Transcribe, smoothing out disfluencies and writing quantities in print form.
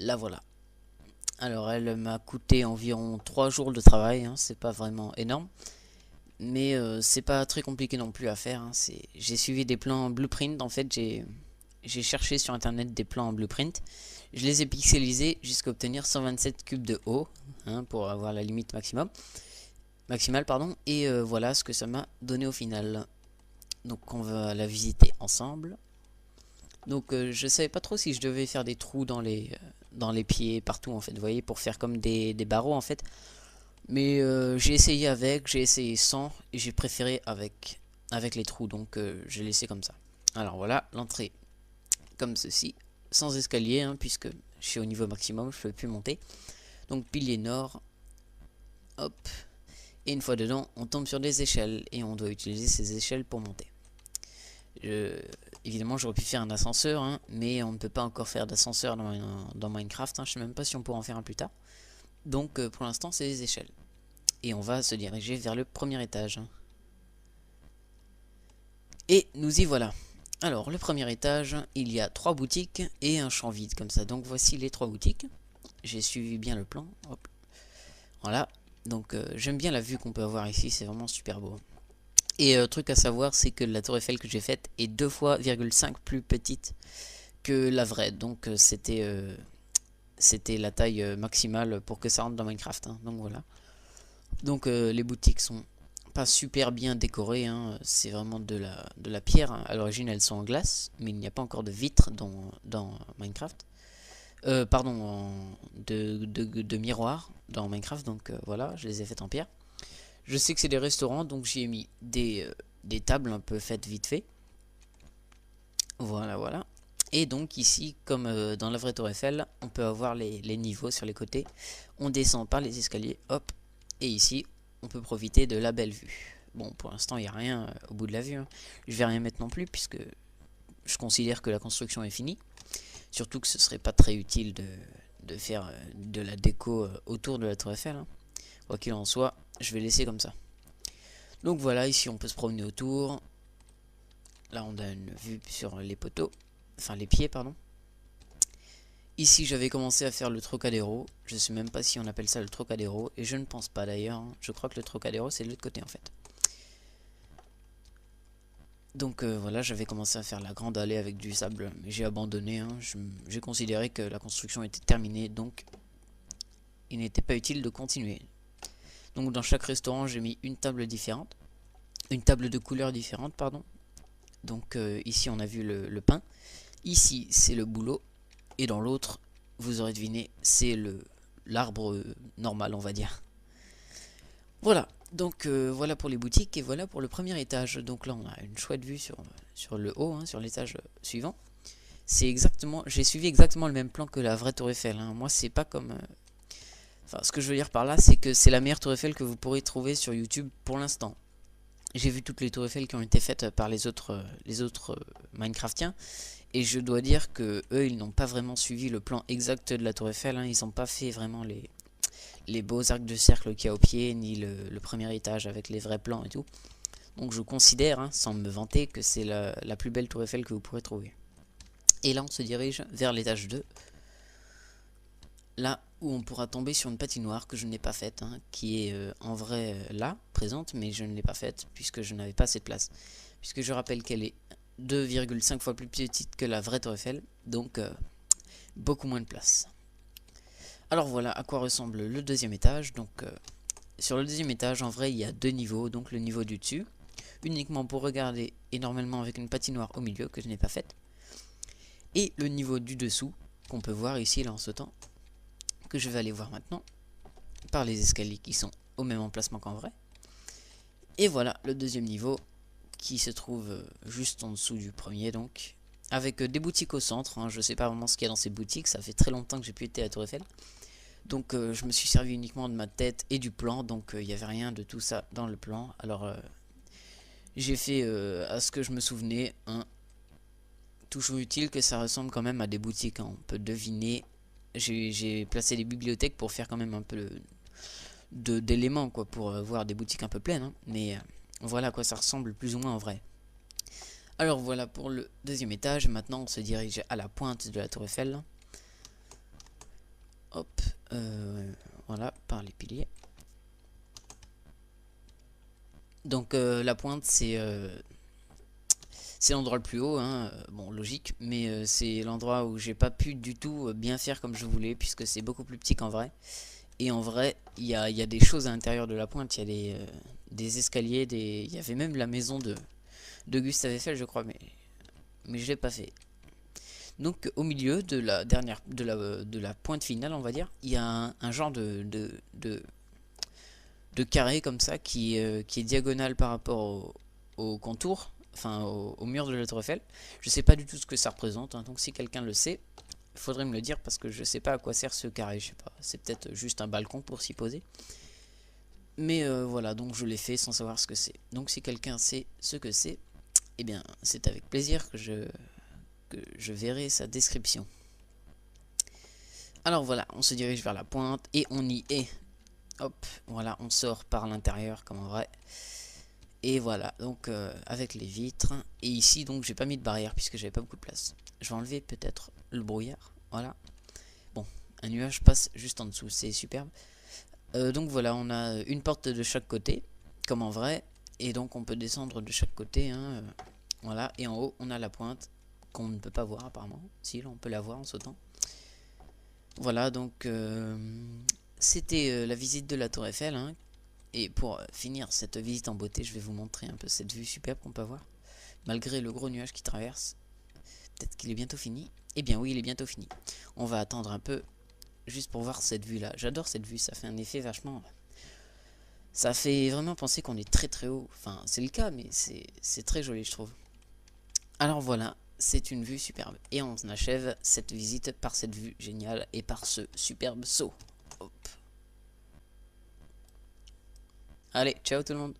la voilà. Alors elle m'a coûté environ 3 jours de travail, hein, c'est pas vraiment énorme. Mais c'est pas très compliqué non plus à faire, hein. J'ai suivi des plans blueprint, en fait j'ai cherché sur internet des plans en blueprint. Je les ai pixelisés jusqu'à obtenir 127 cubes de haut, hein, pour avoir la limite maximale, pardon. Et voilà ce que ça m'a donné au final. Donc on va la visiter ensemble. Donc je savais pas trop si je devais faire des trous dans les pieds, partout en fait, vous voyez, pour faire comme des barreaux en fait. Mais j'ai essayé avec, j'ai essayé sans, et j'ai préféré avec les trous, donc j'ai laissé comme ça. Alors voilà, l'entrée comme ceci, sans escalier, hein, puisque je suis au niveau maximum, je ne peux plus monter. Donc pilier nord, hop, et une fois dedans, on tombe sur des échelles, et on doit utiliser ces échelles pour monter. Évidemment, j'aurais pu faire un ascenseur, hein, mais on ne peut pas encore faire d'ascenseur dans Minecraft, hein, je ne sais même pas si on pourra en faire un plus tard. Donc pour l'instant, c'est des échelles. Et on va se diriger vers le premier étage. Et nous y voilà. Alors, le premier étage, il y a 3 boutiques et un champ vide comme ça. Donc voici les 3 boutiques. J'ai suivi bien le plan. Hop. Voilà. Donc j'aime bien la vue qu'on peut avoir ici, c'est vraiment super beau. Et truc à savoir, c'est que la tour Eiffel que j'ai faite est 2 fois 5 plus petite que la vraie. Donc c'était la taille maximale pour que ça rentre dans Minecraft, hein. Donc voilà. Donc les boutiques sont pas super bien décorées, hein. C'est vraiment de la pierre, hein. À l'origine elles sont en glace, mais il n'y a pas encore de vitres dans Minecraft. Pardon, de miroirs dans Minecraft, donc voilà, je les ai faites en pierre. Je sais que c'est des restaurants, donc j'y ai mis des tables un peu faites vite fait. Voilà, voilà. Et donc ici, comme dans la vraie tour Eiffel, on peut avoir les niveaux sur les côtés. On descend par les escaliers, hop. Et ici, on peut profiter de la belle vue. Bon, pour l'instant, il n'y a rien au bout de la vue, hein. Je vais rien mettre non plus, puisque je considère que la construction est finie. Surtout que ce serait pas très utile de faire de la déco autour de la tour Eiffel, hein. Quoi qu'il en soit, je vais laisser comme ça. Donc voilà, ici on peut se promener autour. Là, on a une vue sur les poteaux. Enfin, les pieds, pardon. Ici, j'avais commencé à faire le Trocadéro. Je sais même pas si on appelle ça le Trocadéro. Et je ne pense pas d'ailleurs, hein. Je crois que le Trocadéro, c'est de l'autre côté en fait. Donc voilà, j'avais commencé à faire la grande allée avec du sable. Mais j'ai abandonné, hein. J'ai considéré que la construction était terminée. Donc, il n'était pas utile de continuer. Donc, dans chaque restaurant, j'ai mis une table différente. Une table de couleurs différentes, pardon. Donc, ici, on a vu le pain. Ici, c'est le boulot. Et dans l'autre, vous aurez deviné, c'est l'arbre normal, on va dire. Voilà, donc voilà pour les boutiques et voilà pour le premier étage. Donc là, on a une chouette vue sur le haut, hein, sur l'étage suivant. J'ai suivi exactement le même plan que la vraie tour Eiffel, hein. Moi, c'est pas comme... Enfin, ce que je veux dire par là, c'est que c'est la meilleure tour Eiffel que vous pourrez trouver sur YouTube pour l'instant. J'ai vu toutes les tours Eiffel qui ont été faites par les autres Minecraftiens. Et je dois dire que eux, ils n'ont pas vraiment suivi le plan exact de la tour Eiffel, hein. Ils n'ont pas fait vraiment les beaux arcs de cercle qu'il y a au pied, ni le premier étage avec les vrais plans et tout. Donc je considère, hein, sans me vanter, que c'est la plus belle tour Eiffel que vous pourrez trouver. Et là, on se dirige vers l'étage 2. Là où on pourra tomber sur une patinoire que je n'ai pas faite, hein, qui est en vrai là, présente, mais je ne l'ai pas faite puisque je n'avais pas assez de place. Puisque je rappelle qu'elle est 2,5 fois plus petite que la vraie tour Eiffel, donc beaucoup moins de place. Alors voilà à quoi ressemble le deuxième étage. Donc sur le deuxième étage, en vrai, il y a 2 niveaux. Donc le niveau du dessus, uniquement pour regarder, et normalement avec une patinoire au milieu que je n'ai pas faite. Et le niveau du dessous, qu'on peut voir ici là en sautant, que je vais aller voir maintenant, par les escaliers qui sont au même emplacement qu'en vrai. Et voilà le deuxième niveau, qui se trouve juste en dessous du premier, donc avec des boutiques au centre, hein. Je sais pas vraiment ce qu'il y a dans ces boutiques, ça fait très longtemps que j'ai pu être à la tour Eiffel. Donc je me suis servi uniquement de ma tête et du plan, donc il n'y avait rien de tout ça dans le plan. Alors j'ai fait à ce que je me souvenais, hein. Toujours utile que ça ressemble quand même à des boutiques, hein. On peut deviner. J'ai placé des bibliothèques pour faire quand même un peu d'éléments, quoi, pour voir des boutiques un peu pleines, hein. Mais voilà à quoi ça ressemble plus ou moins en vrai. Alors voilà pour le deuxième étage. Maintenant on se dirige à la pointe de la tour Eiffel. Hop, voilà, par les piliers. Donc la pointe, c'est l'endroit le plus haut, hein, bon logique, mais c'est l'endroit où j'ai pas pu du tout bien faire comme je voulais, puisque c'est beaucoup plus petit qu'en vrai. Et en vrai, il y a des choses à l'intérieur de la pointe, il y a des escaliers, il y avait même la maison de Gustave Eiffel, je crois, mais je l'ai pas fait. Donc au milieu de la dernière, de la pointe finale, on va dire, il y a un genre de carré comme ça qui est diagonal par rapport au contour, enfin au mur de la tour Eiffel. Je sais pas du tout ce que ça représente, hein, donc si quelqu'un le sait, il faudrait me le dire parce que je sais pas à quoi sert ce carré, je sais pas, c'est peut-être juste un balcon pour s'y poser. Mais voilà, donc je l'ai fait sans savoir ce que c'est. Donc si quelqu'un sait ce que c'est, eh bien c'est avec plaisir que je verrai sa description. Alors voilà, on se dirige vers la pointe et on y est. Hop, voilà, on sort par l'intérieur comme en vrai. Et voilà, donc avec les vitres. Et ici, donc, j'ai pas mis de barrière puisque j'avais pas beaucoup de place. Je vais enlever peut-être le brouillard. Voilà. Bon, un nuage passe juste en dessous, c'est superbe. Donc voilà, on a une porte de chaque côté, comme en vrai. Et donc on peut descendre de chaque côté. Hein, voilà, et en haut, on a la pointe qu'on ne peut pas voir apparemment. Si, là, on peut la voir en sautant. Voilà, donc c'était la visite de la tour Eiffel, hein. Et pour finir cette visite en beauté, je vais vous montrer un peu cette vue superbe qu'on peut avoir. Malgré le gros nuage qui traverse, peut-être qu'il est bientôt fini. Eh bien oui, il est bientôt fini. On va attendre un peu, juste pour voir cette vue-là. J'adore cette vue, ça fait un effet vachement... Ça fait vraiment penser qu'on est très très haut. Enfin, c'est le cas, mais c'est très joli, je trouve. Alors voilà, c'est une vue superbe. Et on achève cette visite par cette vue géniale et par ce superbe saut. Hop. Allez, ciao tout le monde.